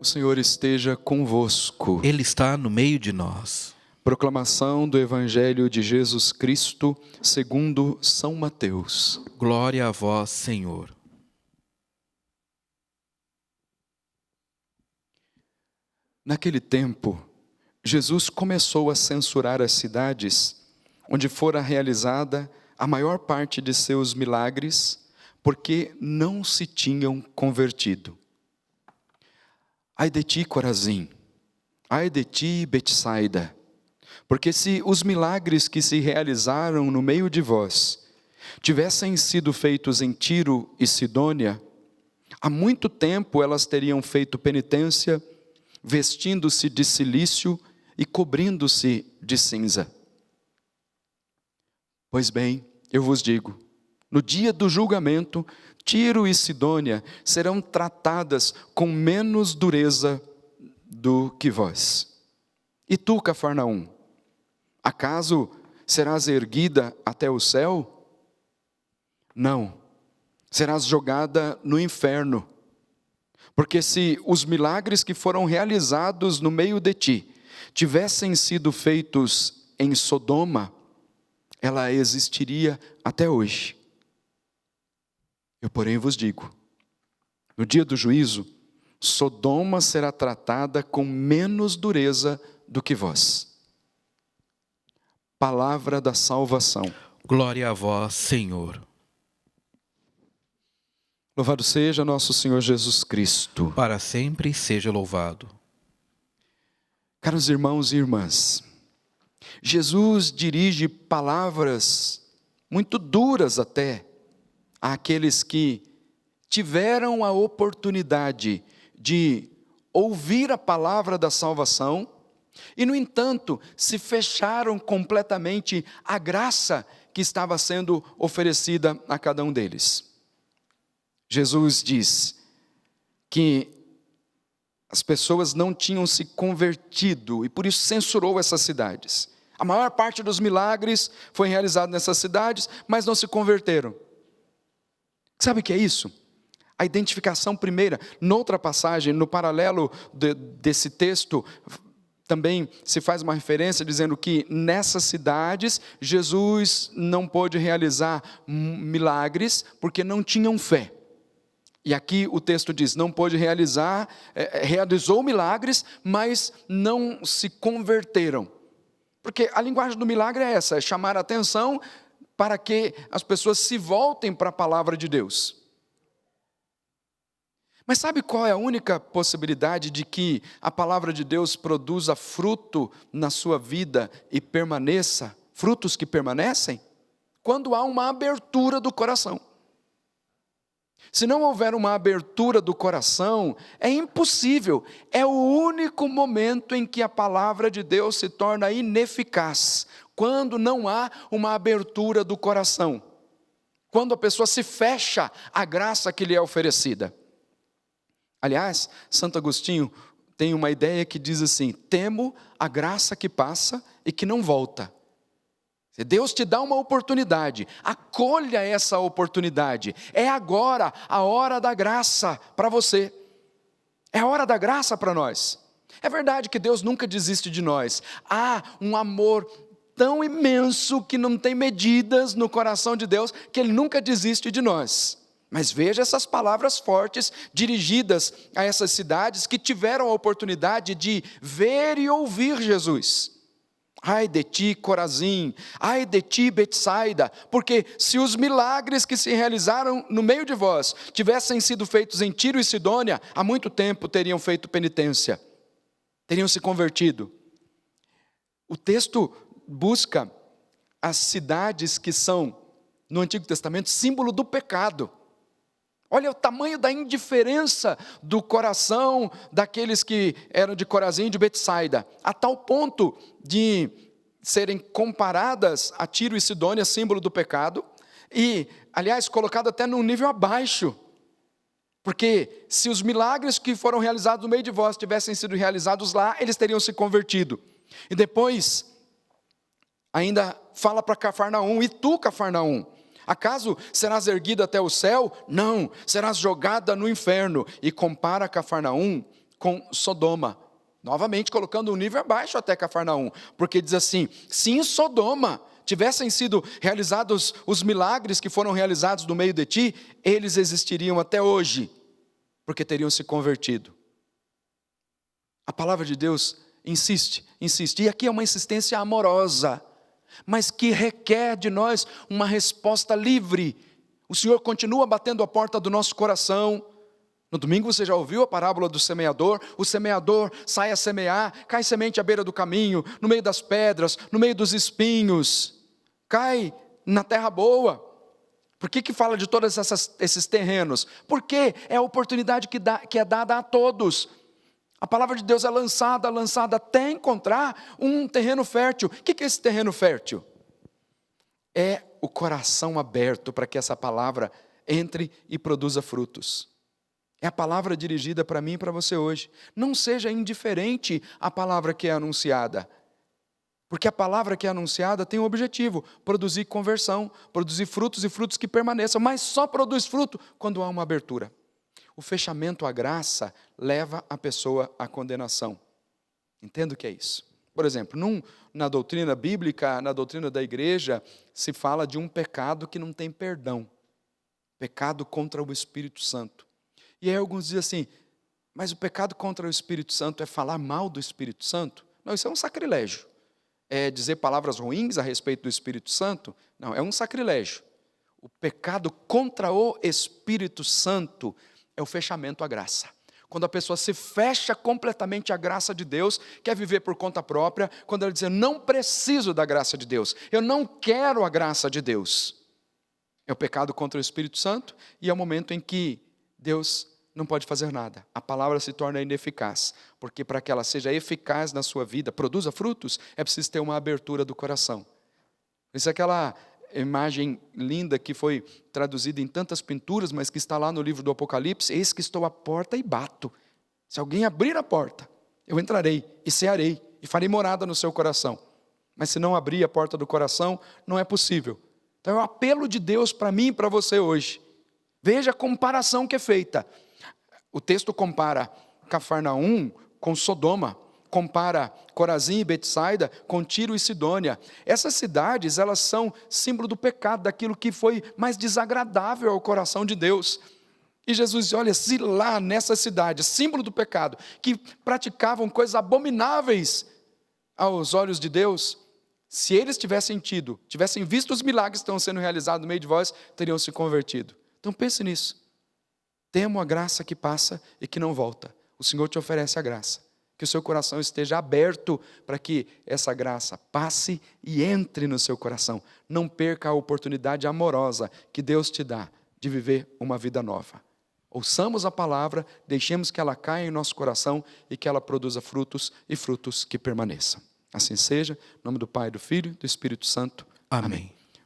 O Senhor esteja convosco. Ele está no meio de nós. Proclamação do Evangelho de Jesus Cristo, segundo São Mateus. Glória a vós, Senhor. Naquele tempo, Jesus começou a censurar as cidades onde fora realizada a maior parte de seus milagres, porque não se tinham convertido. Ai de ti, Corazim! Ai de ti, Betsaida! Porque se os milagres que se realizaram no meio de vós tivessem sido feitos em Tiro e Sidônia, há muito tempo elas teriam feito penitência, vestindo-se de cilício e cobrindo-se de cinza. Pois bem, eu vos digo, no dia do julgamento, Tiro e Sidônia serão tratadas com menos dureza do que vós. E tu, Cafarnaum, acaso serás erguida até o céu? Não, serás jogada no inferno. Porque se os milagres que foram realizados no meio de ti tivessem sido feitos em Sodoma, ela existiria até hoje. Eu, porém, vos digo, no dia do juízo, Sodoma será tratada com menos dureza do que vós. Palavra da salvação. Glória a vós, Senhor. Louvado seja nosso Senhor Jesus Cristo. Para sempre seja louvado. Caros irmãos e irmãs, Jesus dirige palavras muito duras até àqueles que tiveram a oportunidade de ouvir a palavra da salvação e, no entanto, se fecharam completamente à graça que estava sendo oferecida a cada um deles. Jesus diz que as pessoas não tinham se convertido e por isso censurou essas cidades. A maior parte dos milagres foi realizado nessas cidades, mas não se converteram. Sabe o que é isso? A identificação primeira. Noutra passagem, no paralelo desse texto, também se faz uma referência dizendo que nessas cidades Jesus não pôde realizar milagres porque não tinham fé. E aqui o texto diz, não pôde realizou milagres, mas não se converteram. Porque a linguagem do milagre é essa, é chamar a atenção para que as pessoas se voltem para a palavra de Deus. Mas sabe qual é a única possibilidade de que a palavra de Deus produza fruto na sua vida e permaneça, frutos que permanecem? Quando há uma abertura do coração. Se não houver uma abertura do coração, é impossível, é o único momento em que a palavra de Deus se torna ineficaz, quando não há uma abertura do coração, quando a pessoa se fecha à graça que lhe é oferecida. Aliás, Santo Agostinho tem uma ideia que diz assim, temo a graça que passa e que não volta. Deus te dá uma oportunidade, acolha essa oportunidade, é agora a hora da graça para você, é a hora da graça para nós. É verdade que Deus nunca desiste de nós, há um amor tão imenso que não tem medidas no coração de Deus, que Ele nunca desiste de nós. Mas veja essas palavras fortes dirigidas a essas cidades que tiveram a oportunidade de ver e ouvir Jesus. Ai de ti, Corazim, ai de ti, Betsaida, porque se os milagres que se realizaram no meio de vós tivessem sido feitos em Tiro e Sidônia, há muito tempo teriam feito penitência, teriam se convertido. O texto busca as cidades que são, no Antigo Testamento, símbolo do pecado. Olha o tamanho da indiferença do coração daqueles que eram de Corazim e de Betsaida, a tal ponto de serem comparadas a Tiro e Sidônia, símbolo do pecado, e, aliás, colocado até num nível abaixo, porque se os milagres que foram realizados no meio de vós tivessem sido realizados lá, eles teriam se convertido. E depois, ainda fala para Cafarnaum, e tu, Cafarnaum, acaso serás erguida até o céu? Não, serás jogada no inferno. E compara Cafarnaum com Sodoma. Novamente colocando um nível abaixo até Cafarnaum, porque diz assim: se em Sodoma tivessem sido realizados os milagres que foram realizados no meio de ti, eles existiriam até hoje, porque teriam se convertido. A palavra de Deus insiste, e aqui é uma insistência amorosa, mas que requer de nós uma resposta livre. O Senhor continua batendo a porta do nosso coração. No domingo você já ouviu a parábola do semeador? O semeador sai a semear, cai semente à beira do caminho, no meio das pedras, no meio dos espinhos, cai na terra boa. Por que fala de todos esses terrenos? Porque é a oportunidade que é dada a todos. A palavra de Deus é lançada até encontrar um terreno fértil. O que é esse terreno fértil? É o coração aberto para que essa palavra entre e produza frutos. É a palavra dirigida para mim e para você hoje. Não seja indiferente à palavra que é anunciada. Porque a palavra que é anunciada tem um objetivo: produzir conversão, produzir frutos e frutos que permaneçam. Mas só produz fruto quando há uma abertura. O fechamento à graça leva a pessoa à condenação. Entenda o que é isso? Por exemplo, na doutrina bíblica, na doutrina da igreja, se fala de um pecado que não tem perdão. Pecado contra o Espírito Santo. E aí alguns dizem assim: mas o pecado contra o Espírito Santo é falar mal do Espírito Santo? Não, isso é um sacrilégio. É dizer palavras ruins a respeito do Espírito Santo? Não, é um sacrilégio. O pecado contra o Espírito Santo é o fechamento à graça. Quando a pessoa se fecha completamente à graça de Deus, quer viver por conta própria, quando ela diz: eu não preciso da graça de Deus, eu não quero a graça de Deus. É o pecado contra o Espírito Santo, e é o momento em que Deus não pode fazer nada. A palavra se torna ineficaz, porque para que ela seja eficaz na sua vida, produza frutos, é preciso ter uma abertura do coração. Isso é aquela imagem linda que foi traduzida em tantas pinturas, mas que está lá no livro do Apocalipse: eis que estou à porta e bato. Se alguém abrir a porta, eu entrarei e cearei e farei morada no seu coração. Mas se não abrir a porta do coração, não é possível. Então é o apelo de Deus para mim e para você hoje. Veja a comparação que é feita. O texto compara Cafarnaum com Sodoma, compara Corazim e Betsaida com Tiro e Sidônia. Essas cidades, elas são símbolo do pecado, daquilo que foi mais desagradável ao coração de Deus. E Jesus diz: olha, se lá nessa cidade, símbolo do pecado, que praticavam coisas abomináveis aos olhos de Deus, se eles tivessem visto os milagres que estão sendo realizados no meio de vós, teriam se convertido. Então pense nisso. Temo a graça que passa e que não volta. O Senhor te oferece a graça. Que o seu coração esteja aberto para que essa graça passe e entre no seu coração. Não perca a oportunidade amorosa que Deus te dá de viver uma vida nova. Ouçamos a palavra, deixemos que ela caia em nosso coração e que ela produza frutos e frutos que permaneçam. Assim seja, em nome do Pai, do Filho e do Espírito Santo. Amém.